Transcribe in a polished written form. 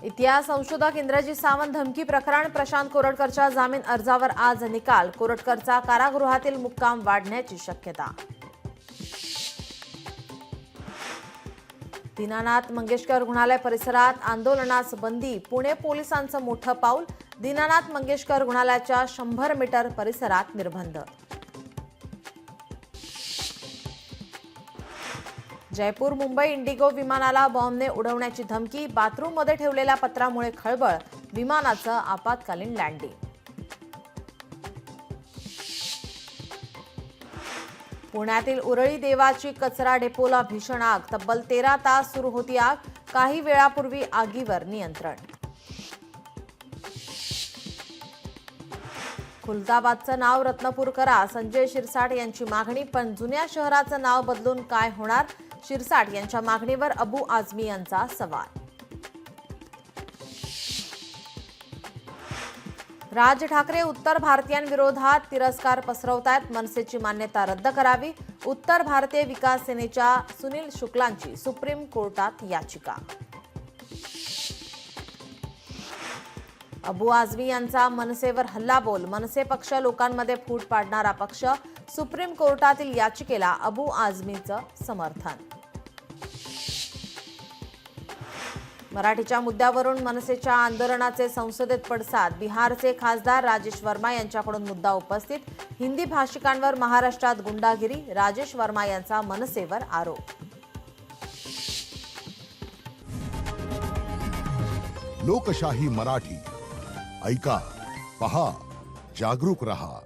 इतिहास संशोधक इंद्रजीत सावंत धमकी प्रकरण प्रशांत कोरटकरच्या जामीन अर्जावर आज निकाल। कोरटकरचा कारागृहातील मुक्काम वाढण्याची शक्यता। दीनानाथ मंगेशकर रुग्णालय परिसरात आंदोलनास बंदी। पुणे पोलिसांचं मोठं पाऊल। दीनानाथ मंगेशकर रुग्णालयाच्या 100 मीटर परिसरात निर्बंध। जयपूर मुंबई इंडिगो विमानाला बॉम्बने उडवण्याची धमकी। बाथरूममध्ये ठेवलेल्या पत्रामुळे खळबळ। विमानाचं आपत्कालीन लँडिंग। पुण्यातील उरळी देवाची कचरा डेपोला भीषण आग। तब्बल 13 तास सुरू होती आग। काही वेळापूर्वी आगीवर नियंत्रण। खुलताबादचं नाव रत्नपूर करा, संजय शिरसाट यांची मागणी। पण जुन्या शहराचं नाव बदलून काय होणार? शिरसाट यांच्या मागणीवर अबू आझमी यांचा सवाल। राज ठाकरे उत्तर भारतीयांविरोधात तिरस्कार पसरवतायत। मनसेची मान्यता रद्द करावी। उत्तर भारतीय विकास सेनेच्या सुनील शुक्लांची सुप्रीम कोर्टात याचिका। अबू आझमी यांचा मनसेवर हल्लाबोल। मनसे पक्ष लोकांमध्ये फूट पाडणारा पक्ष। सुप्रीम कोर्टातील याचिकेला अबू आझमीचं समर्थन। मराठीच्या मुद्द्यावरून मनसेच्या आंदोलनाचे संसदेत पडसाद। बिहारचे खासदार राजेश वर्मा यांच्याकडून मुद्दा उपस्थित। हिंदी भाषिकांवर महाराष्ट्रात गुंडागिरी। राजेश वर्मा यांचा मनसेवर आरोप। लोकशाही मराठी ऐका, पहा, जागरूक रहा।